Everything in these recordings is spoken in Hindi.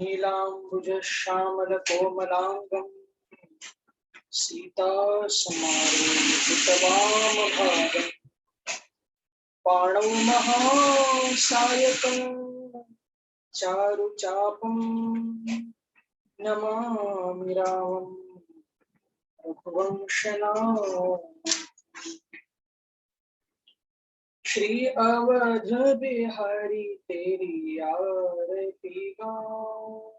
नीलाम्बुजश्यामलकोमलाङ्गं सीतासमारूढवामभागं पाणौ महासायकं चारुचापं नमामि रामं रघुवंशनाथं। श्री अवध बिहारी तेरी आरती गाऊं,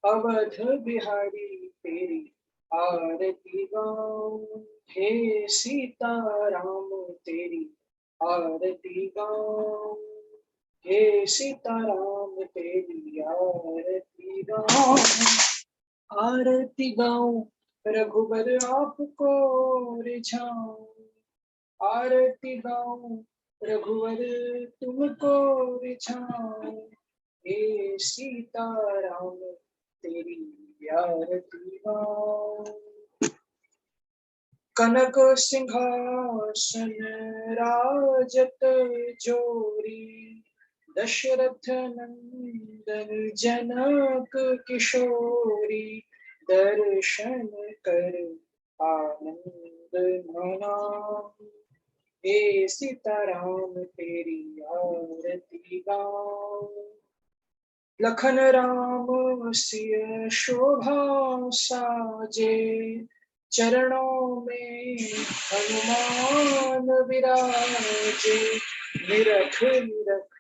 अवध बिहारी तेरी आरती गाऊं, हे सीताराम तेरी आरती गाऊं, हे सीताराम तेरी आरती गाऊं, आरती गाऊं रघुबर आपको रिझाऊं, आरती गाऊं रघुवर तुमको रिझाऊं, हे सीताराम तेरी आरती गाऊं। कनक सिंहासन राजत जोरी, दशरथ नंदन जनक किशोरी, दर्शन कर आनंद मना, हे सीताराम तेरी आरती गाऊं। लखन राम सिय शोभा साजे, चरणों में हनुमान विराजे, निरख निरख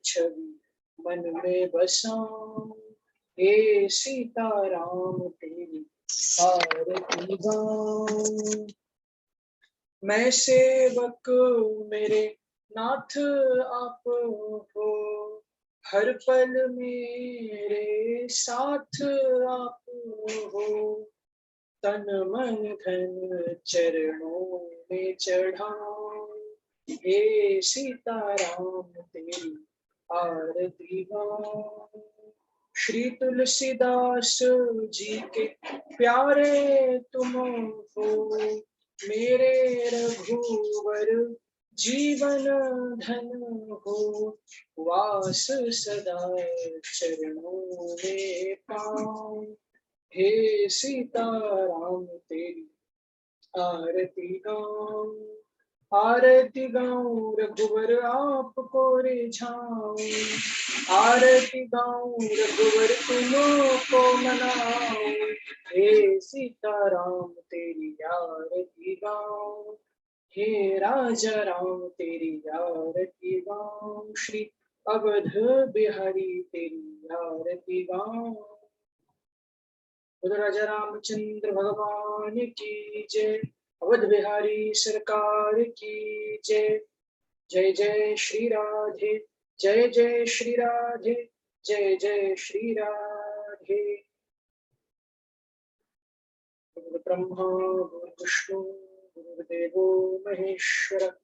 छवि मन में बसाऊं, हे सीताराम तेरी आरती गाऊं। मैं सेवक मेरे नाथ आप हो, हर पल मेरे साथ आप हो, तन मन धन चरणों में चढ़ाऊं, हे सीताराम तेरी आरती गाऊं। श्री तुलसीदास जी के प्यारे तुम हो, मेरे रघुवर जीवन धन हो, वास सदा चरणों में पाऊं, हे सीताराम तेरी आरती गाऊं, आरती गाऊं रघुवर आपको रिझाऊं, आरती गाऊं रघुवर तुमको मनाऊं, हे सीताराम तेरी आरती गाऊं, हे राजा राम तेरी आरती गाऊं, श्री अवध बिहारी तेरी आरती गाऊं। राजा रामचंद्र भगवान की जय, अवध बिहारी सरकार की जय। जय जय श्री राधे, जय जय श्री राधे, जय जय श्री राधे। गुरु ब्रह्मा गुरु विष्णु गुरुदेवो महेश्वर,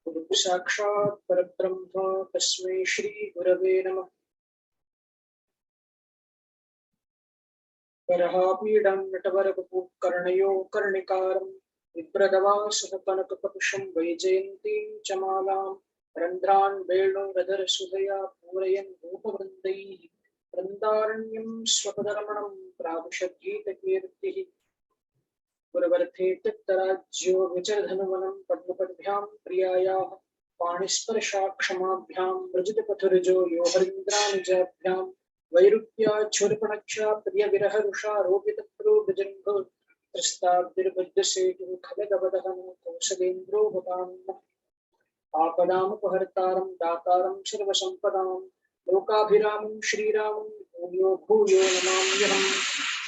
गुरु साक्षात् परब्रह्म तस्मै श्री गुरवे नमः। वरहापीडं नटवरवपुः कर्णयो कर्णिकारं, विप्रदवासः कनकपकुशं वैजयन्तीं च मालां, रन्ध्रान् वेणुरधरसुधया पूरयन् गोपवृन्दैः, वृन्दारण्यं स्वपदरमणं प्राविशद्गीतकीर्तिः। गुरवर्थे तत्तराज्यो विचरधनुवनं पद्मपद्भ्यां प्रियायाः, पाणिस्पर्शाक्षमाभ्यां व्रजतपथुरजो यो हरीन्द्रानुजाभ्यां, वैरुप्याच्छूर्पणक्षा प्रियविरहरुषा रोपितप्रो गजन्भो, त्रस्ताब्दिर्बद्धसेतुः खगदवदहनं कौसलेन्द्रो भवान्। आपदामुपहर्तारं दातारं सर्वसम्पदां, लोकाभिरामं श्रीरामं भूयो भूयो नमाम्यहम्।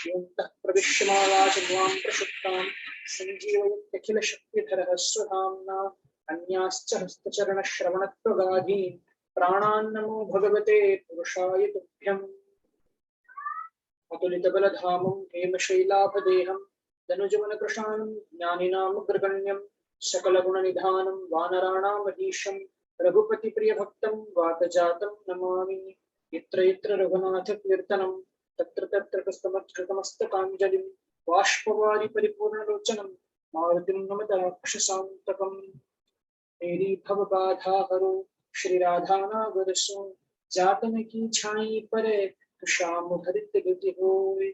योऽन्तः प्रविश्य मावाचम्वां प्रसुप्तां, सञ्जीवयत्यखिलशक्तिधरः स्वधाम्ना, अन्याश्च हस्तचरणश्रवणत्वगाधीन् प्राणान् नमो भगवते पुरुषाय तुभ्यम्। अतुलितबलधामं हेमशैलाभदेहं, दनुजवनकृशानं ज्ञानिनामग्रगण्यं, सकलगुणनिधानं वानराणामधीशं, रघुपतिप्रियभक्तं वातजातं नमामि। यत्र यत्र रघुनाथकीर्तनं, तत्र तत्र कृतमस्तकाञ्जलिं, बाष्पवारि परिपूर्णलोचनं, मारुतिं नमत राक्षसान्तकम्। मेरी भव बाधा हरो श्री राधा नागर सो, जातन की छाई परे श्याम हरित गति होय।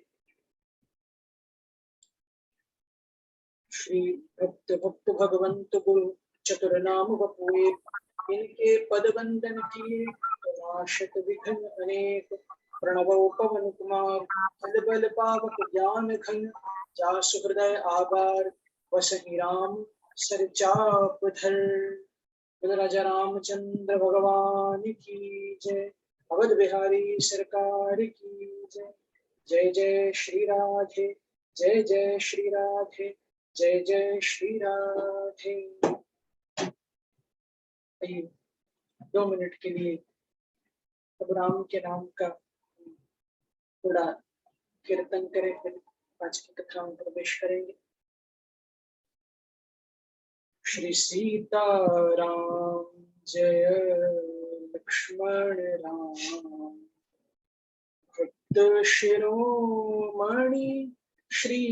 श्री भक्त भक्त भगवंत गुरु चतुर नाम बपुए, इनके पद वंदन किए नाशक विघ्न अनेक। प्रणवो पवन कुमार बल बल पावक ज्ञान घन, जासु हृदय आगार वसहि राम सरचाप धर। राजा रामचंद्र भगवान की जय, अवध बिहारी सरकार की जय। जय जय श्री राधे, जय जय श्री राधे, जय जय श्री राधे। 2 मिनट के लिए अब राम के नाम का थोड़ा कीर्तन करें, फिर आज की कथा में प्रवेश करेंगे। श्री सीता राम जय लक्ष्मण राम, भक्त शिरोमणि श्री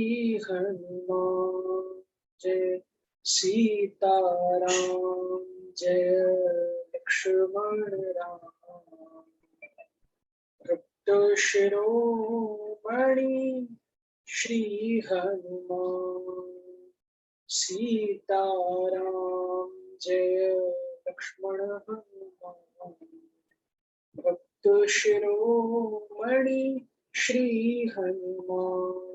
हनुमान। जय सीता राम जय लक्ष्मण राम, भक्त शिरोमणि श्री हनुमान। सीता राम जय लक्ष्मण हनुमान, भक्त शिरोमणि श्री हनुमान।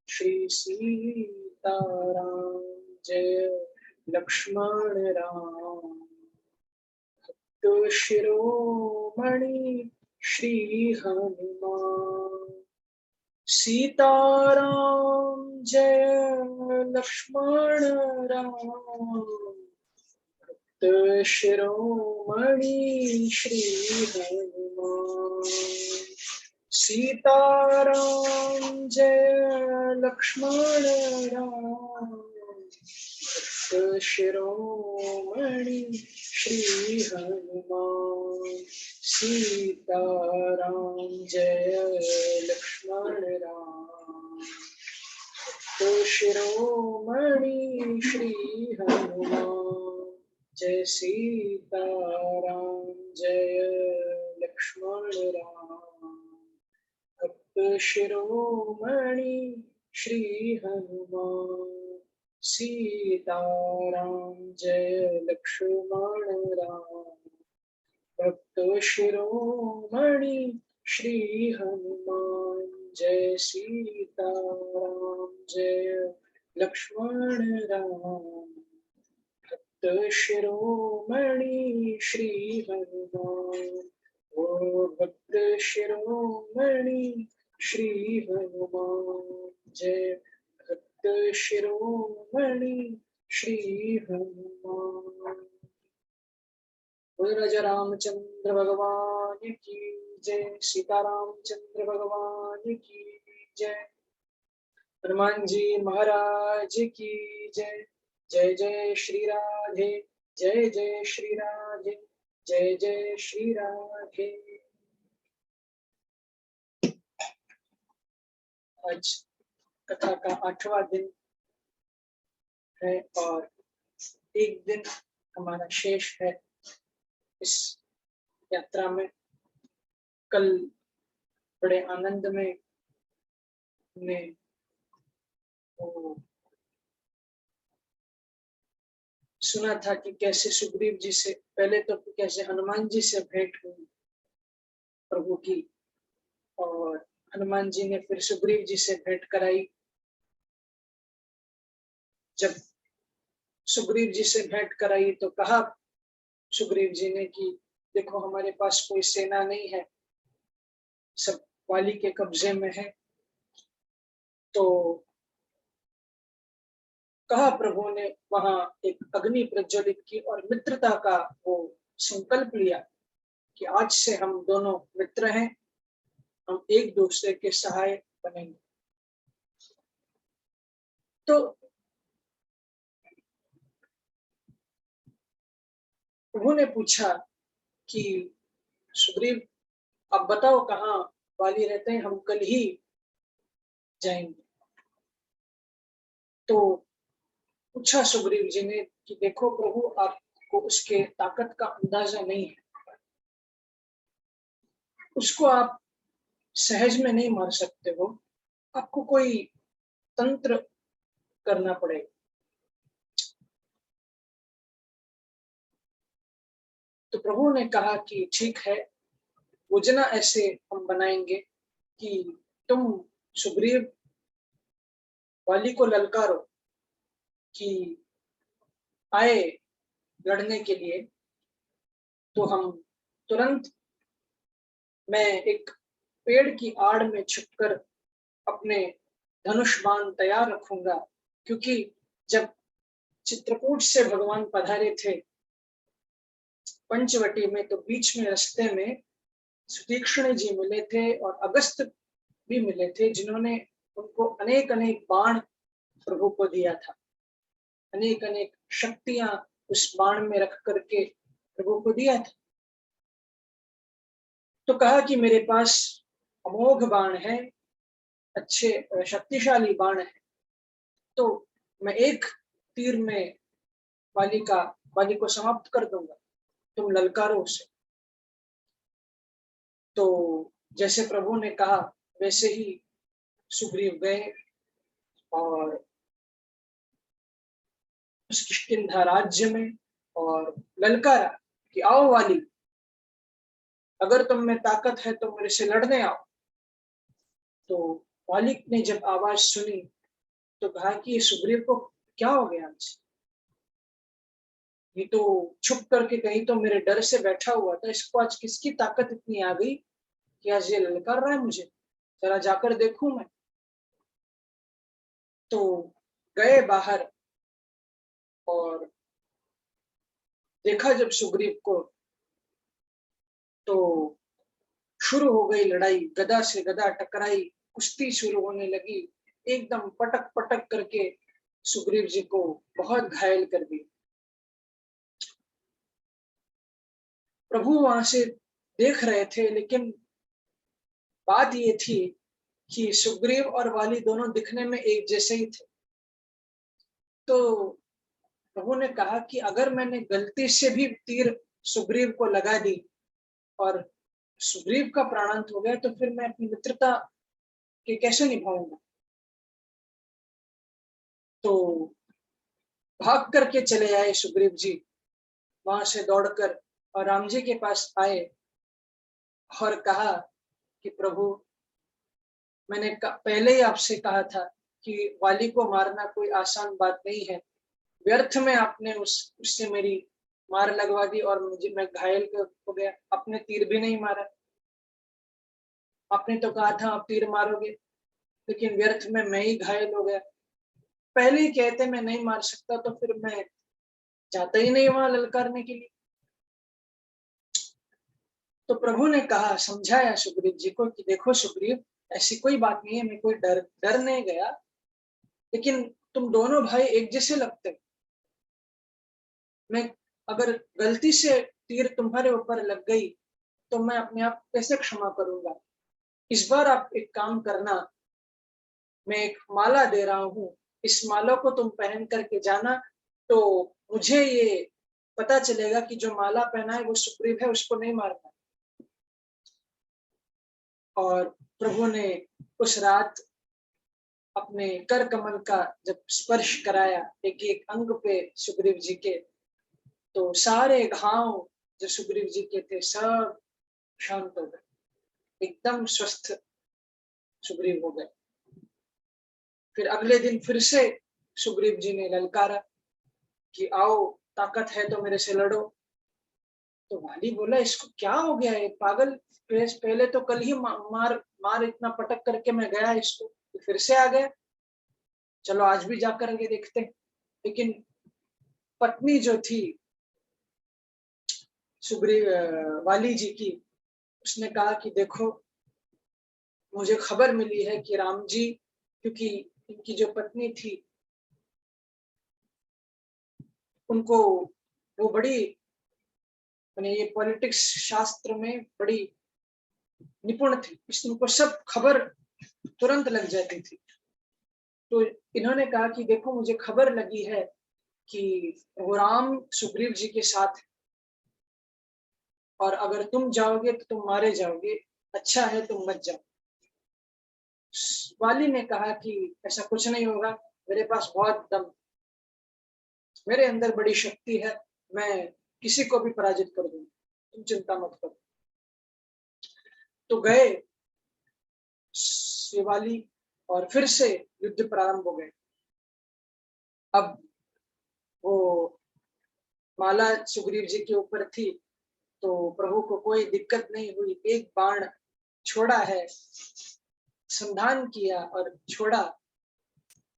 श्री सीता राम जय लक्ष्मण राम, भक्त शिरोमणि श्री हनुमान। सीता राम जय लक्ष्मण राम, भक्त शिरोमणि श्री हनुमान। सीता राम जय लक्ष्मण राम, भक्त शिरोमणि श्री हनुमान। सीता राम जय लक्ष्मण राम, भक्त शिरोमणि श्री हनुमान। जय सीता राम जय लक्ष्मण राम, भक्त शिरोमणि श्री हनुमान। सीता राम जय लक्ष्मण राम, भक्त शिरोमणि श्री हनुमान। जय सीता राम जय लक्ष्मण राम, भक्त शिरोमणि श्री हनुमान। ओ भक्त शिरोमणि श्री हनुमान, जय भक्त शिरोमणि श्री हनुमान। राजा रामचंद्र भगवान की जय, सीता रामचंद्र भगवान की जय, हनुमान जी महाराज की जय। जय जय श्री राधे, जय जय श्री राधे, जय जय श्री राधे। आज कथा का 8वां दिन है और एक दिन हमारा शेष है इस यात्रा में। कल बड़े आनंद में हमने सुना था कि कैसे सुग्रीव जी से, पहले तो कैसे हनुमान जी से भेंट हुई प्रभु की, और हनुमान जी ने फिर सुग्रीव जी से भेंट कराई। जब सुग्रीव जी से भेंट कराई तो कहा सुग्रीव जी ने कि देखो हमारे पास कोई सेना नहीं है, सब वाली के कब्जे में है। तो कहा प्रभु ने वहां एक अग्नि प्रज्वलित की और मित्रता का वो संकल्प लिया कि आज से हम दोनों मित्र हैं, हम एक दूसरे के सहाय बनेंगे। तो प्रभु ने पूछा कि सुग्रीव अब बताओ कहाँ वाली रहते हैं, हम कल ही जाएंगे। तो पूछा सुग्रीव जी ने कि देखो प्रभु, आपको उसके ताकत का अंदाजा नहीं है, उसको आप सहज में नहीं मार सकते हो, आपको कोई तंत्र करना पड़ेगा। तो प्रभु ने कहा कि ठीक है, योजना ऐसे हम बनाएंगे कि तुम सुग्रीव वाली को ललकारो कि आए लड़ने के लिए, तो हम तुरंत, मैं एक पेड़ की आड़ में छुपकर अपने धनुष बाण तैयार रखूंगा, क्योंकि जब चित्रकूट से भगवान पधारे थे पंचवटी में, तो बीच में रास्ते में सुतीक्ष्ण जी मिले थे और अगस्त भी मिले थे, जिन्होंने उनको अनेक अनेक बाण प्रभु को दिया था, अनेक अनेक शक्तियां उस बाण में रख करके प्रभु को दिया था। तो कहा कि मेरे पास अमोघ बाण है, अच्छे शक्तिशाली बाण है, तो मैं एक तीर में वाली को समाप्त कर दूंगा, तुम ललकारो उसे। तो जैसे प्रभु ने कहा वैसे ही सुग्रीव गए और उस किष्किंधा राज्य में और ललकारा कि आओ वाली, अगर तुम में ताकत है तो मेरे से लड़ने आओ। तो वाली ने जब आवाज सुनी तो कहा कि ये सुग्रीव को क्या हो गया आज, ये तो छुप करके कहीं तो मेरे डर से बैठा हुआ था, इसको आज किसकी ताकत इतनी आ गई कि आज ये ललकार रहा है मुझे, जरा जाकर देखूं मैं। तो गए बाहर और देखा जब सुग्रीव को, तो शुरू हो गई लड़ाई, गदा से गदा टकराई, कुश्ती शुरू होने लगी, एकदम पटक पटक करके सुग्रीव जी को बहुत घायल कर दिया। प्रभु वहां से देख रहे थे, लेकिन बात ये थी कि सुग्रीव और वाली दोनों दिखने में एक जैसे ही थे। तो प्रभु ने कहा कि अगर मैंने गलती से भी तीर सुग्रीव को लगा दी और सुग्रीव का प्राणांत हो गया, तो फिर मैं अपनी मित्रता के कैसे निभाऊंगा। तो भाग करके चले आए सुग्रीव जी, वहां से दौड़कर और राम जी के पास आए और कहा कि प्रभु, मैंने पहले ही आपसे कहा था कि वाली को मारना कोई आसान बात नहीं है, व्यर्थ में आपने उससे मेरी मार लगवा दी और मैं घायल हो गया, आपने तीर भी नहीं मारा। आपने तो कहा था आप तीर मारोगे, लेकिन व्यर्थ में मैं ही घायल हो गया। पहले ही कहते मैं नहीं मार सकता तो फिर मैं जाता ही नहीं वहां ललकारने के लिए। तो प्रभु ने कहा, समझाया सुग्रीव जी को कि देखो सुग्रीव, ऐसी कोई बात नहीं है, मैं कोई डर नहीं गया, लेकिन तुम दोनों भाई एक जैसे लगते हो, मैं अगर गलती से तीर तुम्हारे ऊपर लग गई तो मैं अपने आप कैसे क्षमा करूंगा। इस बार आप एक काम करना, मैं एक माला दे रहा हूँ, इस माला को तुम पहन करके जाना, तो मुझे ये पता चलेगा कि जो माला पहना है वो सुग्रीव है, उसको नहीं मारना। और प्रभु ने उस रात अपने कर कमल का जब स्पर्श कराया एक एक अंग पे सुग्रीव जी के, तो सारे घाव जो सुग्रीव जी के थे सब शांत हो गए, एकदम स्वस्थ सुग्रीव हो गए। फिर अगले दिन फिर से सुग्रीव जी ने ललकारा कि आओ, ताकत है तो मेरे से लड़ो। तो वाली बोला, इसको क्या हो गया है पागल, पहले तो कल ही मार इतना पटक करके मैं गया, इसको तो फिर से आ गया, चलो आज भी जाकर के देखते। लेकिन पत्नी जो थी सुग्रीव वाली जी की, उसने कहा कि देखो, मुझे खबर मिली है कि राम जी, क्योंकि इनकी जो पत्नी थी उनको, वो बड़ी, मैंने ये पॉलिटिक्स शास्त्र में बड़ी निपुण थी, इसलिए उनको सब खबर तुरंत लग जाती थी। तो इन्होंने कहा कि देखो, मुझे खबर लगी है कि वो राम सुग्रीव जी के साथ है, और अगर तुम जाओगे तो तुम मारे जाओगे, अच्छा है तुम मत जाओ। वाली ने कहा कि ऐसा कुछ नहीं होगा, मेरे पास बहुत दम, मेरे अंदर बड़ी शक्ति है, मैं किसी को भी पराजित कर दूंगा, तुम चिंता मत करो। तो गए शिवाली और फिर से युद्ध प्रारंभ हो गए। अब वो माला सुग्रीव जी के ऊपर थी, तो प्रभु को कोई दिक्कत नहीं हुई। एक बाण छोड़ा है, संधान किया और छोड़ा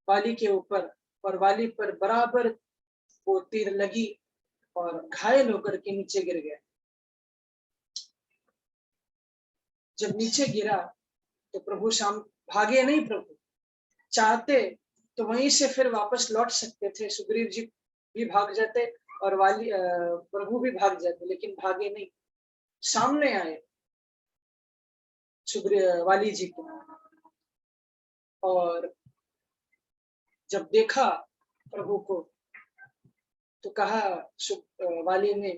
वाली के ऊपर, और वाली पर बराबर वो तीर लगी और घायल होकर के नीचे गिर गया। जब नीचे गिरा तो प्रभु शाम भागे नहीं, प्रभु चाहते तो वहीं से फिर वापस लौट सकते थे, सुग्रीव जी भी भाग जाते और वाली प्रभु भी भाग जाते, लेकिन भागे नहीं, सामने आए सुग्रीव वाली जी को। और जब देखा प्रभु को तो कहा वाली ने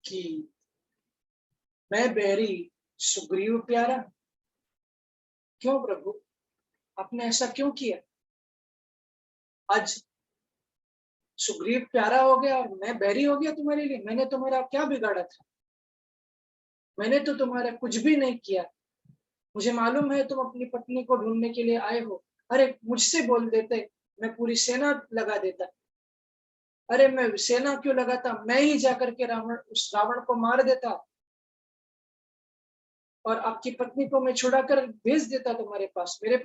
कि मैं बैरी सुग्रीव प्यारा। क्यों प्रभु, आपने ऐसा क्यों किया? आज सुग्रीव प्यारा हो गया और मैं बैरी हो गया तुम्हारे लिए? मैंने तुम्हारा क्या बिगाड़ा था? मैंने तो तुम्हारा कुछ भी नहीं किया। मुझे मालूम है तुम अपनी पत्नी को ढूंढने के लिए आए हो। अरे मुझसे बोल देते, मैं पूरी सेना लगा देता। अरे मैं सेना क्यों लगाता, मैं ही जाकर के उस रावण को मार देता और आपकी पत्नी को मैं छुड़ाकर भेज देता तुम्हारे पास। मेरे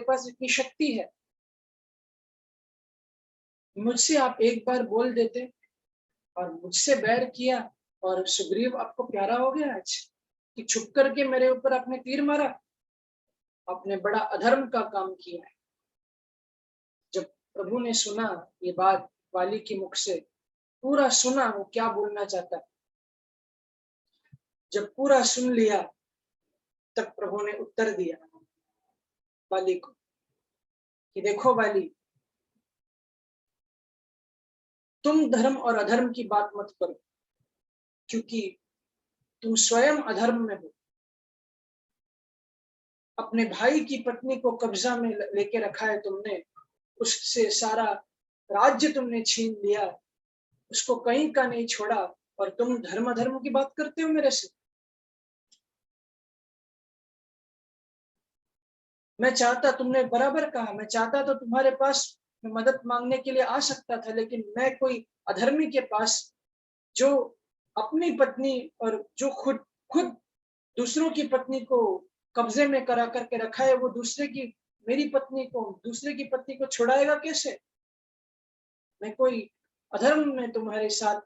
पास इतनी शक्ति है। मुझसे आप एक बार बोल देते और मुझसे बैर किया, और सुग्रीव आपको प्यारा हो गया आज कि छुप करके मेरे ऊपर आपने तीर मारा। आपने बड़ा अधर्म का काम किया है। जब प्रभु ने सुना ये बात वाली के मुख से, पूरा सुना वो क्या बोलना चाहता, जब पूरा सुन लिया तब प्रभु ने उत्तर दिया वाली को कि देखो वाली, तुम धर्म और अधर्म की बात मत करो, क्योंकि तुम स्वयं अधर्म में हो। अपने भाई की पत्नी को कब्जा में लेके रखा है तुमने, उससे सारा राज्य तुमने छीन लिया, उसको कहीं का नहीं छोड़ा, और तुम धर्म अधर्म की बात करते हो मेरे से। मैं चाहता, तुमने बराबर कहा, मैं चाहता तो तुम्हारे पास मदद मांगने के लिए आ सकता था, लेकिन मैं कोई अधर्मी के पास, जो अपनी पत्नी और जो खुद खुद दूसरों की पत्नी को कब्जे में करा करके रखा है, वो मेरी पत्नी को, दूसरे की पत्नी को छुड़ाएगा कैसे? मैं कोई अधर्म में तुम्हारे साथ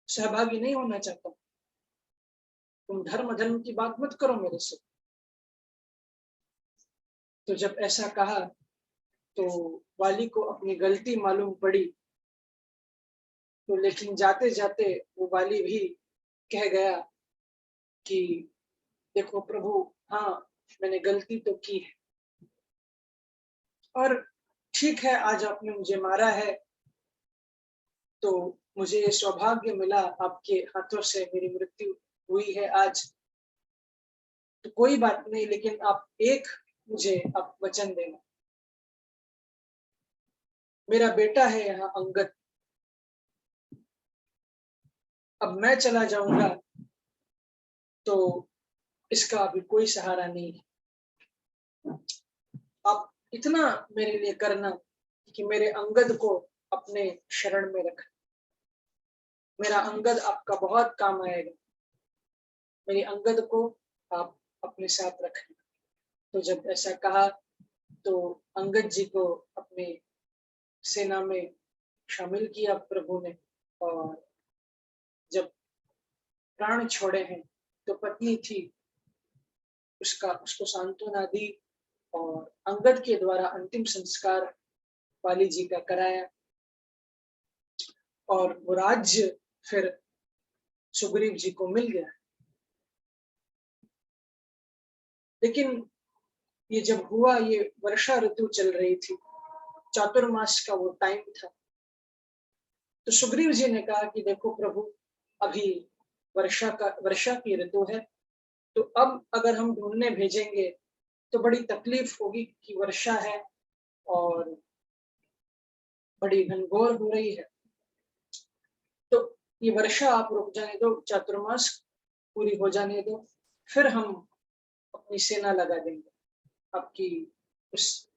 सहभागी नहीं होना चाहता। तुम धर्म अधर्म की बात मत करो मेरे से। तो जब ऐसा कहा तो वाली को अपनी गलती मालूम पड़ी, तो लेकिन जाते जाते वो वाली भी कह गया कि देखो प्रभु, हाँ मैंने गलती तो की है, और ठीक है आज आपने मुझे मारा है तो मुझे ये सौभाग्य मिला, आपके हाथों से मेरी मृत्यु हुई है आज, तो कोई बात नहीं, लेकिन आप मुझे आप वचन देना। मेरा बेटा है यहाँ अंगद, अब मैं चला जाऊंगा तो इसका अभी कोई सहारा नहीं है। आप इतना मेरे लिए करना कि मेरे अंगद को अपने शरण में रख। मेरा अंगद आपका बहुत काम आएगा, मेरे अंगद को आप अपने साथ रखना। तो जब ऐसा कहा तो अंगद जी को अपने सेना में शामिल किया प्रभु ने, और जब प्राण छोड़े हैं तो पत्नी थी, उसको सांत्वना दी और अंगद के द्वारा अंतिम संस्कार वाली जी का कराया, और वो राज्य फिर सुग्रीव जी को मिल गया। लेकिन ये जब हुआ, ये वर्षा ऋतु चल रही थी, चातुर्मास का वो टाइम था। तो सुग्रीव जी ने कहा कि देखो प्रभु, अभी वर्षा की ऋतु है, तो अब अगर हम ढूंढने भेजेंगे तो बड़ी तकलीफ होगी कि वर्षा है और बड़ी घनघोर हो रही है। तो ये वर्षा आप रुक जाने दो, चातुर्मास पूरी हो जाने दो, फिर हम अपनी सेना लगा देंगे आपकी उस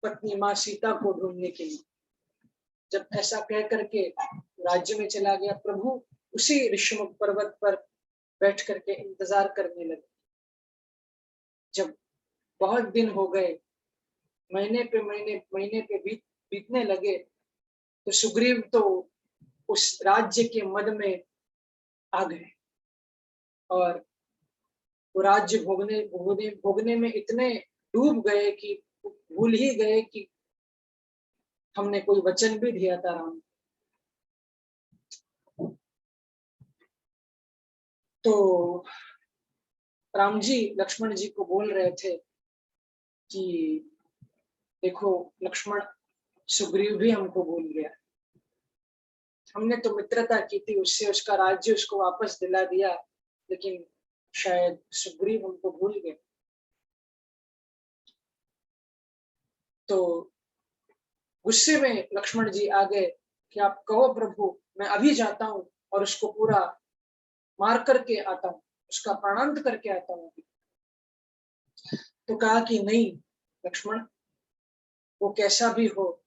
पत्नी माँ सीता को ढूंढने के लिए। जब ऐसा कह करके राज्य में चला गया, प्रभु उसी ऋषिमुख पर्वत पर बैठ करके इंतजार करने लगे। जब बहुत दिन हो गए, महीने पे बीतने लगे, तो सुग्रीव तो उस राज्य के मद में आ गए और वो राज्य भोगने भोगने भोगने में इतने डूब गए कि भूल ही गए कि हमने कोई वचन भी दिया था राम। तो राम जी लक्ष्मण जी को बोल रहे थे कि देखो लक्ष्मण, सुग्रीव भी हमको भूल गया। हमने तो मित्रता की थी उससे, उसका राज्य उसको वापस दिला दिया, लेकिन शायद सुग्रीव हमको भूल गए। तो गुस्से में लक्ष्मण जी आ गए कि आप कहो प्रभु, मैं अभी जाता हूँ और उसको पूरा मार करके आता हूँ, उसका प्राणांत करके आता हूँ। तो कहा कि नहीं लक्ष्मण, वो कैसा भी हो,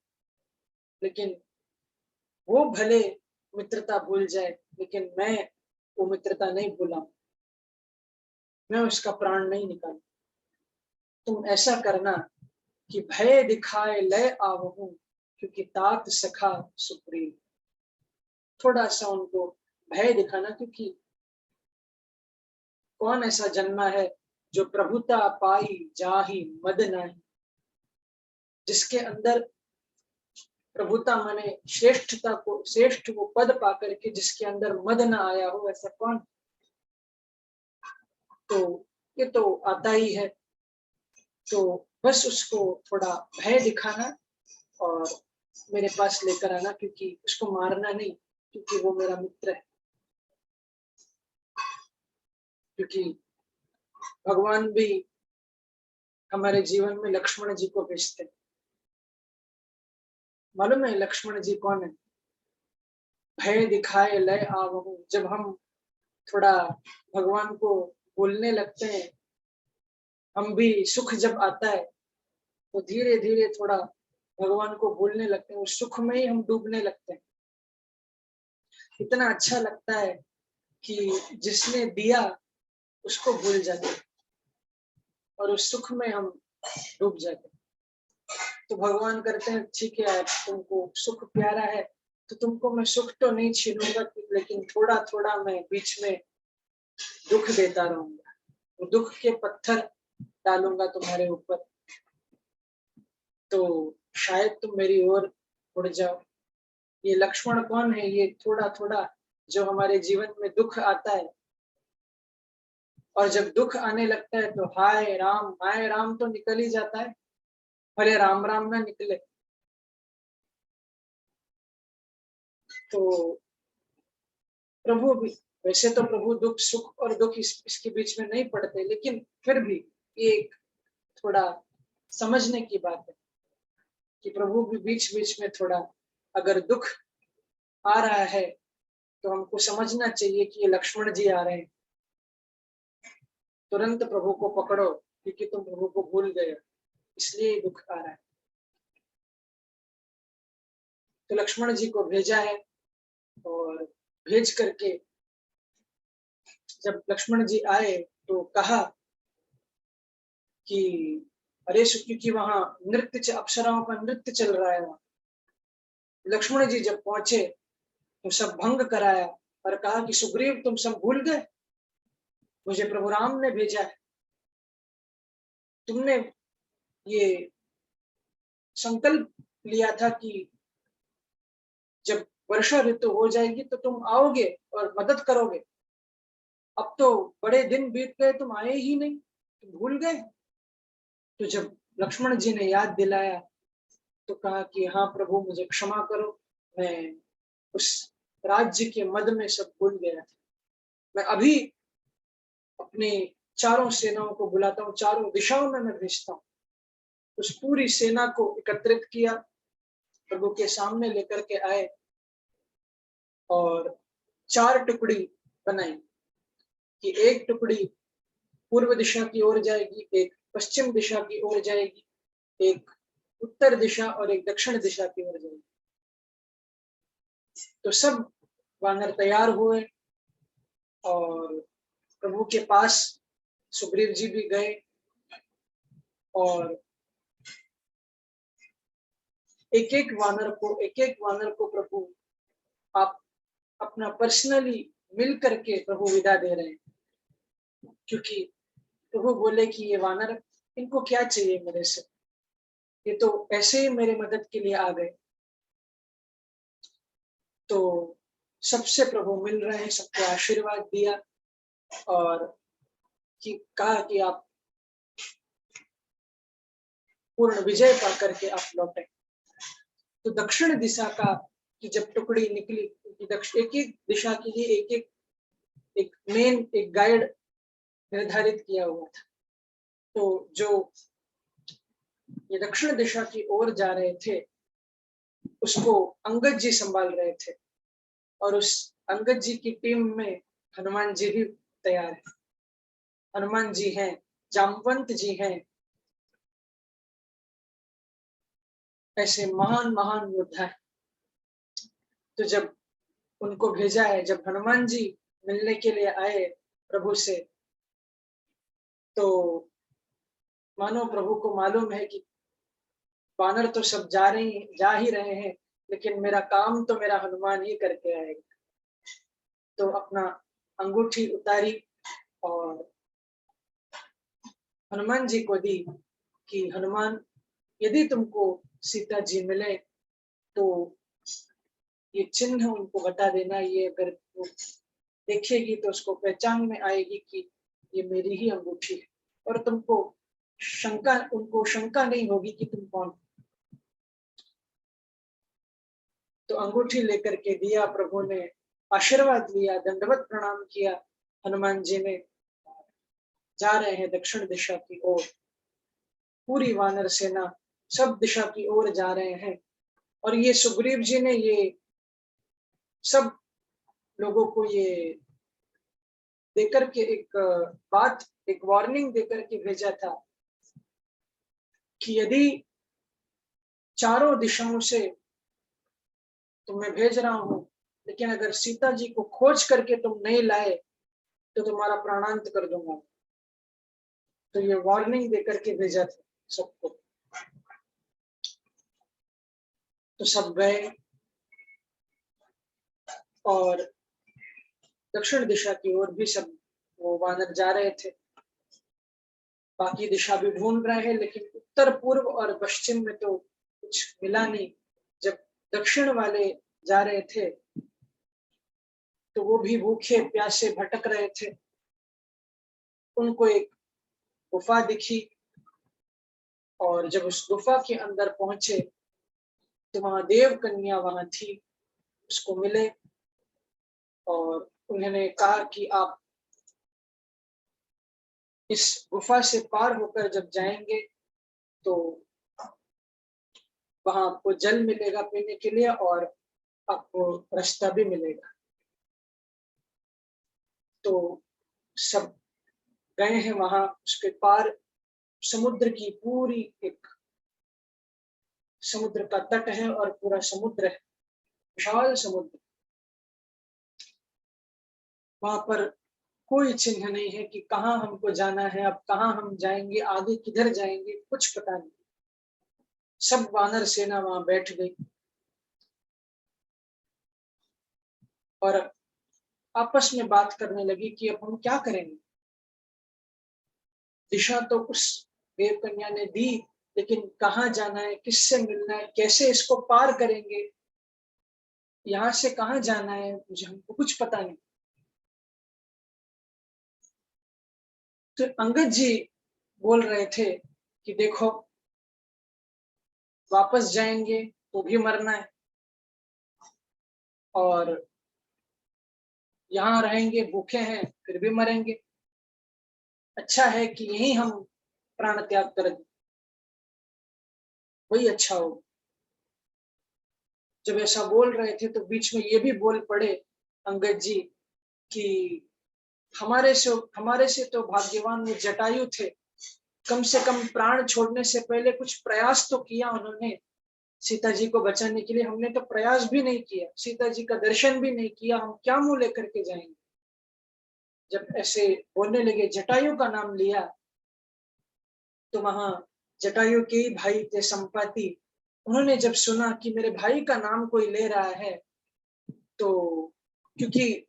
लेकिन वो भले मित्रता भूल जाए, लेकिन मैं वो मित्रता नहीं भूला, मैं उसका प्राण नहीं निकालू। तुम ऐसा करना कि भय दिखाए लय आवहूं, क्योंकि तात सखा सुप्रीम। थोड़ा सा उनको भय दिखाना, क्योंकि कौन ऐसा जन्मा है जो प्रभुता पाई जाहि मद नहीं, जिसके अंदर प्रभुता माने श्रेष्ठता को, श्रेष्ठ वो पद पाकर के जिसके अंदर मद न आया हो, ऐसा कौन। तो ये तो आता ही है। तो बस उसको थोड़ा भय दिखाना और मेरे पास लेकर आना, क्योंकि उसको मारना नहीं, क्योंकि वो मेरा मित्र है। क्योंकि भगवान भी हमारे जीवन में लक्ष्मण जी को भेजते हैं। मालूम है लक्ष्मण जी कौन है? भय दिखाए लय आवहूं। जब हम थोड़ा भगवान को बोलने लगते हैं, हम भी सुख जब आता है तो धीरे धीरे थोड़ा भगवान को बोलने लगते हैं, उस सुख में ही हम डूबने लगते हैं। इतना अच्छा लगता है कि जिसने दिया उसको भूल जाते हैं और उस सुख में हम डूब जाते हैं। तो भगवान करते हैं ठीक है, तुमको सुख प्यारा है तो तुमको मैं सुख तो नहीं छीनूंगा, लेकिन थोड़ा थोड़ा मैं बीच में दुख देता रहूंगा, वो दुख के पत्थर डालूंगा तुम्हारे ऊपर, तो शायद तुम मेरी ओर उड़ जाओ। ये लक्ष्मण कौन है? ये थोड़ा थोड़ा जो हमारे जीवन में दुख आता है, और जब दुख आने लगता है तो हाय राम तो निकल ही जाता है, भले राम राम ना निकले। तो प्रभु भी, वैसे तो प्रभु दुख सुख और दुख इसके बीच में नहीं पड़ते, लेकिन फिर भी ये एक थोड़ा समझने की बात है कि प्रभु भी बीच बीच में थोड़ा अगर दुख आ रहा है तो हमको समझना चाहिए कि ये लक्ष्मण जी आ रहे हैं, तुरंत प्रभु को पकड़ो, क्योंकि तुम प्रभु को भूल गए, इसलिए दुख आ रहा है। तो लक्ष्मण जी को भेजा है और भेज करके जब लक्ष्मण जी आए तो कहा कि अरे क्योंकि वहां नृत्य, अप्सराओं का नृत्य चल रहा है वहां। लक्ष्मण जी जब पहुंचे तो सब भंग कराया और कहा कि सुग्रीव तुम सब भूल गए, मुझे प्रभु राम ने भेजा है। तुमने ये संकल्प लिया था कि जब वर्षा ऋतु हो जाएगी तो तुम आओगे और मदद करोगे। अब तो बड़े दिन बीत गए, तुम आए ही नहीं, तुम भूल गए। तो जब लक्ष्मण जी ने याद दिलाया तो कहा कि हाँ प्रभु मुझे क्षमा करो, मैं उस राज्य के मद में सब भूल गया था। मैं अभी अपनी चारों सेनाओं को बुलाता हूँ, चारों दिशाओं में मैं भेजता हूँ। उस पूरी सेना को एकत्रित किया, प्रभु के सामने लेकर के आए और 4 टुकड़ी बनाई कि एक टुकड़ी पूर्व दिशा की ओर जाएगी, एक पश्चिम दिशा की ओर जाएगी, एक उत्तर दिशा और एक दक्षिण दिशा की ओर जाएगी। तो सब वानर तैयार हुए और प्रभु के पास सुग्रीव जी भी गए और एक एक वानर को प्रभु आप अपना पर्सनली मिल करके प्रभु विदा दे रहे हैं, क्योंकि प्रभु बोले कि ये वानर, इनको क्या चाहिए मेरे से, ये तो ऐसे ही मेरे मदद के लिए आ गए। तो सबसे प्रभु मिल रहे हैं, सबको आशीर्वाद दिया और कहा कि आप पूर्ण विजय पा करके आप लौटे। तो दक्षिण दिशा का की जब टुकड़ी निकली, एक एक दिशा के लिए एक मेन एक गाइड निर्धारित किया हुआ था। तो जो ये दक्षिण दिशा की ओर जा रहे थे उसको अंगद जी संभाल रहे थे और उस अंगद जी की टीम में हनुमान जी भी तैयार है। हनुमान जी हैं, जामवंत जी हैं, ऐसे महान महान योद्धा है। तो जब उनको भेजा है, जब हनुमान जी मिलने के लिए आए प्रभु से, तो मानो प्रभु को मालूम है कि वानर तो सब जा ही रहे हैं, लेकिन मेरा काम तो मेरा हनुमान ही करके आएगा। तो अपना अंगूठी उतारी और हनुमान जी को दी कि हनुमान, यदि तुमको सीता जी मिले तो ये चिन्ह उनको बता देना, ये अगर वो देखेगी तो उसको पहचान में आएगी कि ये मेरी ही अंगूठी है और तुमको उनको शंका नहीं होगी कि तुम कौन। तो अंगूठी लेकर के दिया, प्रभु ने आशीर्वाद लिया, दंडवत प्रणाम किया। हनुमान जी ने जा रहे हैं दक्षिण दिशा की ओर, पूरी वानर सेना सब दिशा की ओर जा रहे हैं और ये सुग्रीव जी ने ये सब लोगों को ये देकर के एक वार्निंग देकर के भेजा था कि यदि चारों दिशाओं से तो मैं भेज रहा हूं, लेकिन अगर सीता जी को खोज करके तुम नहीं लाए तो तुम्हारा प्राणांत कर दूंगा। तो ये वार्निंग देकर के भेजा था सबको। तो सब गए और दक्षिण दिशा की ओर भी सब वो वानर जा रहे थे। बाकी दिशा भी ढूंढ रहे हैं, लेकिन उत्तर पूर्व और पश्चिम में तो कुछ मिला नहीं। जब दक्षिण वाले जा रहे थे तो वो भी भूखे प्यासे भटक रहे थे। उनको एक गुफा दिखी और जब उस गुफा के अंदर पहुंचे तो वहां देव कन्या वहां थी, उसको मिले और उन्होंने कहा कि आप इस गुफा से पार होकर जब जाएंगे तो वहां आपको जल मिलेगा पीने के लिए और आपको रास्ता भी मिलेगा। तो सब गए हैं वहां, उसके पार समुद्र की पूरी एक समुद्र का तट है और पूरा समुद्र है, विशाल समुद्र। वहां पर कोई चिन्ह नहीं है कि कहाँ हमको जाना है, अब कहाँ हम जाएंगे, आगे किधर जाएंगे, कुछ पता नहीं। सब वानर सेना वहां बैठ गई और आपस में बात करने लगी कि अब हम क्या करेंगे। दिशा तो उस देव कन्या ने दी, लेकिन कहाँ जाना है, किससे मिलना है, कैसे इसको पार करेंगे, यहाँ से कहाँ जाना है, मुझे हमको कुछ पता नहीं। तो अंगद जी बोल रहे थे कि देखो, वापस जाएंगे तो भी मरना है और यहाँ रहेंगे, भूखे हैं फिर भी मरेंगे, अच्छा है कि यही हम प्राण त्याग कर दें, वही अच्छा हो। जब ऐसा बोल रहे थे तो बीच में ये भी बोल पड़े अंगद जी कि हमारे से तो भाग्यवान वो जटायु थे, कम से कम प्राण छोड़ने से पहले कुछ प्रयास तो किया उन्होंने सीता जी को बचाने के लिए। हमने तो प्रयास भी नहीं किया, सीता जी का दर्शन भी नहीं किया, हम क्या मुंह लेकर के जाएंगे। जब ऐसे बोलने लगे, जटायु का नाम लिया, तो वहां जटायु के ही भाई थे संपाति, उन्होंने जब सुना कि मेरे भाई का नाम कोई ले रहा है, तो क्योंकि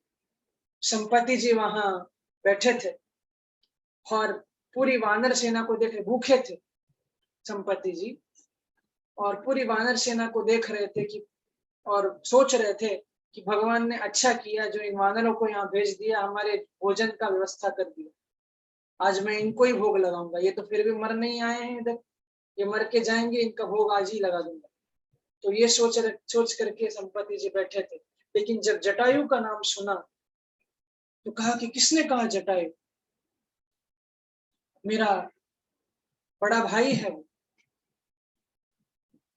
संपाति जी वहां बैठे थे और पूरी वानर सेना को देखे भूखे थे संपत्ति जी, और पूरी वानर सेना को देख रहे थे कि और सोच रहे थे कि भगवान ने अच्छा किया जो इन वानरों को यहाँ भेज दिया, हमारे भोजन का व्यवस्था कर दिया। आज मैं इनको ही भोग लगाऊंगा, ये तो फिर भी मर नहीं आए हैं इधर, ये मर के जाएंगे, इनका भोग आज ही लगा दूंगा। तो ये सोच करके संपत्ति जी बैठे थे। लेकिन जब जटायु का नाम सुना तो कहा कि किसने कहा जटायु, मेरा बड़ा भाई है वो,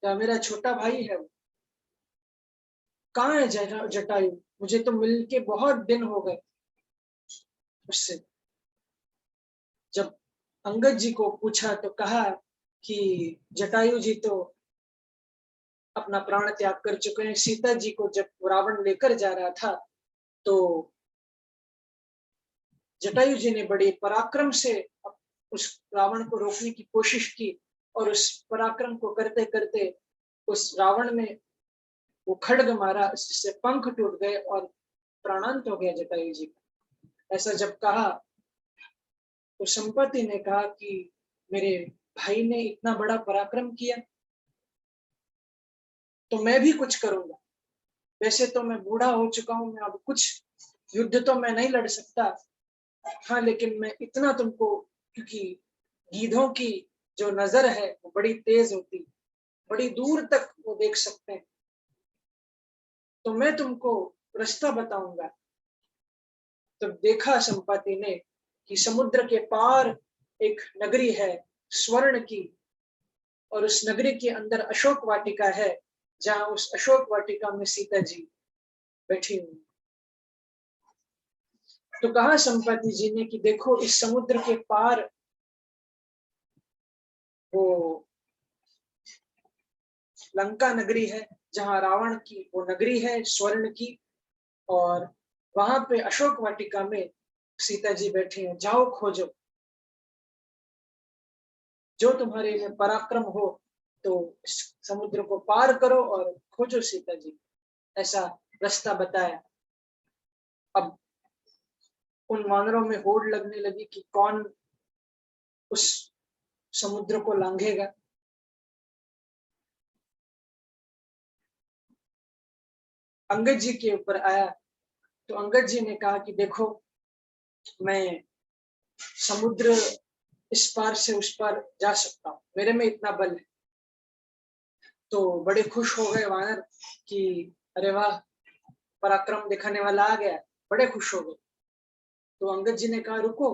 या मेरा छोटा भाई है वो, कहाँ है जटायु, मुझे तो मिल के बहुत दिन हो गए उससे। जब अंगद जी को पूछा तो कहा कि जटायु जी तो अपना प्राण त्याग कर चुके हैं। सीता जी को जब रावण लेकर जा रहा था तो जटायु जी ने बड़े पराक्रम से उस रावण को रोकने की कोशिश की, और उस पराक्रम को करते करते उस रावण ने वो खड्ग मारा, जिससे पंख टूट गए और प्राणांत हो गया जटायु जी का। ऐसा जब कहा तो संपत्ति ने कहा कि मेरे भाई ने इतना बड़ा पराक्रम किया तो मैं भी कुछ करूंगा। वैसे तो मैं बूढ़ा हो चुका हूं, मैं अब कुछ युद्ध तो मैं नहीं लड़ सकता, हाँ लेकिन मैं इतना तुमको, क्योंकि गीधों की जो नजर है वो बड़ी तेज होती, बड़ी दूर तक वो देख सकते हैं, तो मैं तुमको रास्ता बताऊंगा। तो देखा संपाति ने कि समुद्र के पार एक नगरी है स्वर्ण की, और उस नगरी के अंदर अशोक वाटिका है, जहां उस अशोक वाटिका में सीता जी बैठी हुई। तो कहा संपाति जी ने कि देखो इस समुद्र के पार वो लंका नगरी है, जहां रावण की वो नगरी है स्वर्ण की, और वहां पे अशोक वाटिका में सीता जी बैठी हैं, जाओ खोजो, जो तुम्हारे में पराक्रम हो तो समुद्र को पार करो और खोजो सीता जी। ऐसा रास्ता बताया। अब उन वानरों में होड़ लगने लगी कि कौन उस समुद्र को लांघेगा। अंगद जी के ऊपर आया तो अंगद जी ने कहा कि देखो मैं समुद्र इस पार से उस पार जा सकता हूँ, मेरे में इतना बल है। तो बड़े खुश हो गए वानर कि अरे वाह, पराक्रम दिखाने वाला आ गया, बड़े खुश हो गए। तो अंगद जी ने कहा रुको,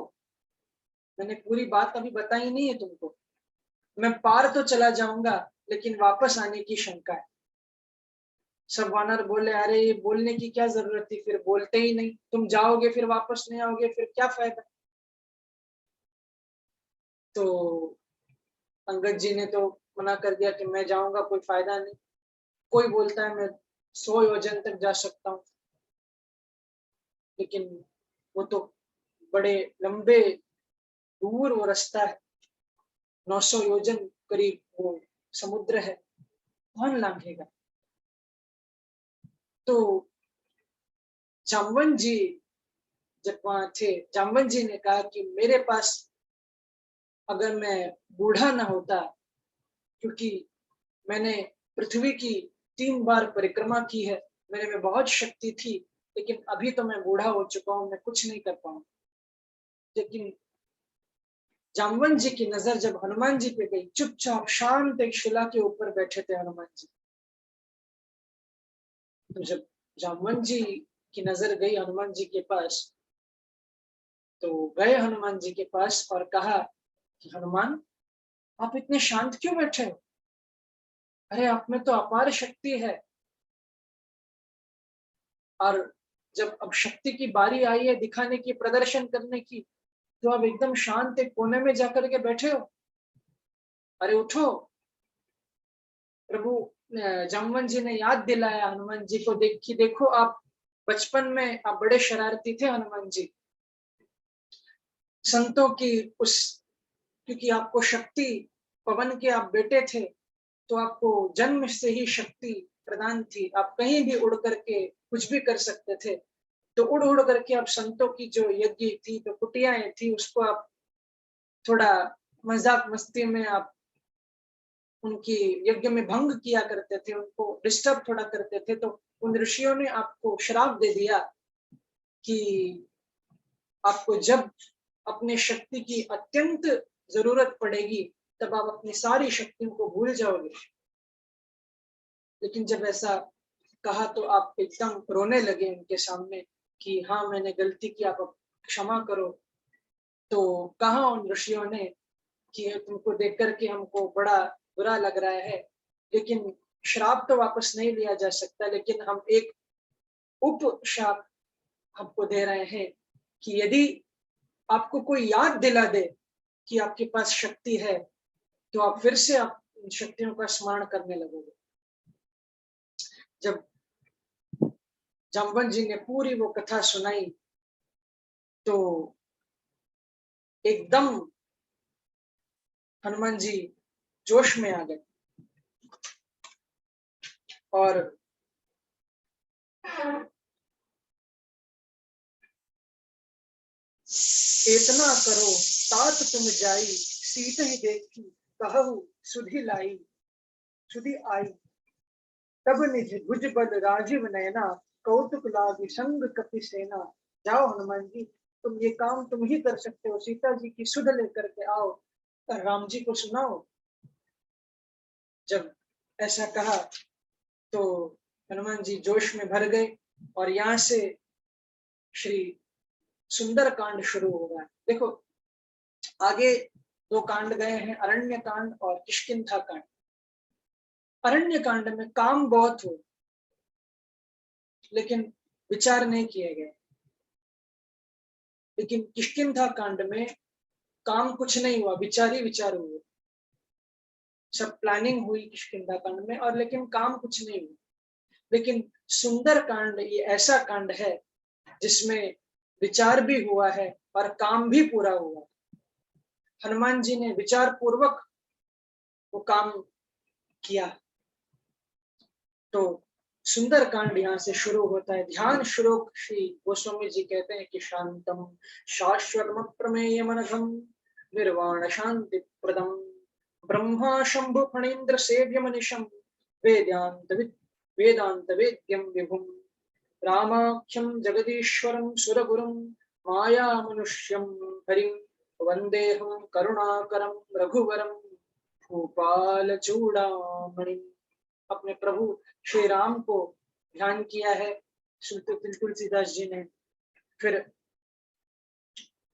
मैंने पूरी बात अभी बताई नहीं है तुमको, मैं पार तो चला जाऊंगा लेकिन वापस आने की शंका है। सब वानर बोले अरे ये बोलने की क्या जरूरत थी, फिर बोलते ही नहीं, तुम जाओगे फिर वापस नहीं आओगे, फिर क्या फायदा। तो अंगद जी ने तो मना कर दिया कि मैं जाऊंगा, कोई फायदा नहीं, कोई बोलता है मैं 100 योजन तक जा सकता हूँ, लेकिन वो तो बड़े लंबे दूर वो रास्ता है, 900 योजन करीब वो समुद्र है, कौन लांघेगा। तो जामवन जी जब वहां थे, जामवन जी ने कहा कि मेरे पास अगर मैं बूढ़ा ना होता, क्योंकि मैंने पृथ्वी की 3 बार परिक्रमा की है, मेरे में बहुत शक्ति थी, लेकिन अभी तो मैं बूढ़ा हो चुका हूँ, मैं कुछ नहीं कर पाऊंगा। लेकिन जामवन जी की नजर जब हनुमान जी पे गई, चुपचाप शांत एक शिला के ऊपर बैठे थे हनुमान जी, तो जब जामवन जी की नजर गई हनुमान जी के पास, तो गए हनुमान जी के पास और कहा कि हनुमान, आप इतने शांत क्यों बैठे हो? अरे आप में तो अपार शक्ति है, और जब अब शक्ति की बारी आई है दिखाने की, प्रदर्शन करने की, तो आप एकदम शांत एक कोने में जाकर के बैठे हो। अरे उठो। प्रभु जामवन जी ने याद दिलाया हनुमान जी को, देखो आप बचपन में आप बड़े शरारती थे हनुमान जी, संतों की उस, क्योंकि आपको शक्ति, पवन के आप बेटे थे, तो आपको जन्म से ही शक्ति प्रदान थी, आप कहीं भी उड़ करके कुछ भी कर सकते थे। तो उड़ उड़ करके आप संतों की जो यज्ञ थी, तो कुटियाएं थी, उसको आप थोड़ा मजाक मस्ती में आप उनकी यज्ञ में भंग किया करते थे, उनको डिस्टर्ब थोड़ा करते थे। तो उन ऋषियों ने आपको श्राप दे दिया कि आपको जब अपने शक्ति की अत्यंत जरूरत पड़ेगी तब आप अपनी सारी शक्तियों को भूल जाओगे। लेकिन जब ऐसा कहा तो आप एकदम रोने लगे उनके सामने कि हाँ मैंने गलती की, आप क्षमा करो। तो कहा उन ऋषियों ने कि तुमको देख करके हमको बड़ा बुरा लग रहा है, लेकिन श्राप तो वापस नहीं लिया जा सकता, लेकिन हम एक उप श्राप आपको दे रहे हैं कि यदि आपको कोई याद दिला दे कि आपके पास शक्ति है, तो आप फिर से आप इन शक्तियों का स्मरण करने लगोगे। जब जामवन जी ने पूरी वो कथा सुनाई तो एकदम हनुमान जी जोश में आ गए और इतना करो तात तुम जाई, सीत ही देखी कहु सुधि लाई, सुधि आई, तब निज भुज बल राजीव नयना, कौतुक लागी संग कपि सेना। जाओ हनुमान जी, तुम ये काम तुम ही कर सकते हो, सीता जी की सुध लेकर के आओ और राम जी को सुनाओ। जब ऐसा कहा तो हनुमान जी जोश में भर गए और यहाँ से श्री सुंदर कांड शुरू हो रहा है। देखो आगे दो कांड गए हैं, अरण्य कांड और किष्किंधा कांड। अरण्य कांड में काम बहुत हुए लेकिन विचार नहीं किए गए, लेकिन किष्किंधा कांड में काम कुछ नहीं हुआ, विचार ही विचार हुए। सब प्लानिंग हुई किष्किंधा कांड में और लेकिन काम कुछ नहीं हुआ। लेकिन सुंदर कांड ये ऐसा कांड है जिसमें विचार भी हुआ है और काम भी पूरा हुआ। हनुमान जी ने विचार पूर्वक वो काम किया। तो सुंदर कांड यहाँ से शुरू होता है। ध्यान श्लोक श्री गोस्वामी जी कहते हैं कि शांतम शाश्वतम प्रमेय मनघम निर्वाण शांति प्रदम ब्रह्मा शंभु फणीन्द्र सेव्य मनिशम वेदांत वेद्यम विभुम रामाख्यम जगदीश्वरम सुरगुरुम माया मनुष्यम हरिम वंदेहम करुणाकरम रघुवरम भूपाल चूड़ामणि। अपने प्रभु श्री राम को ध्यान किया है तुलसीदास जी ने। फिर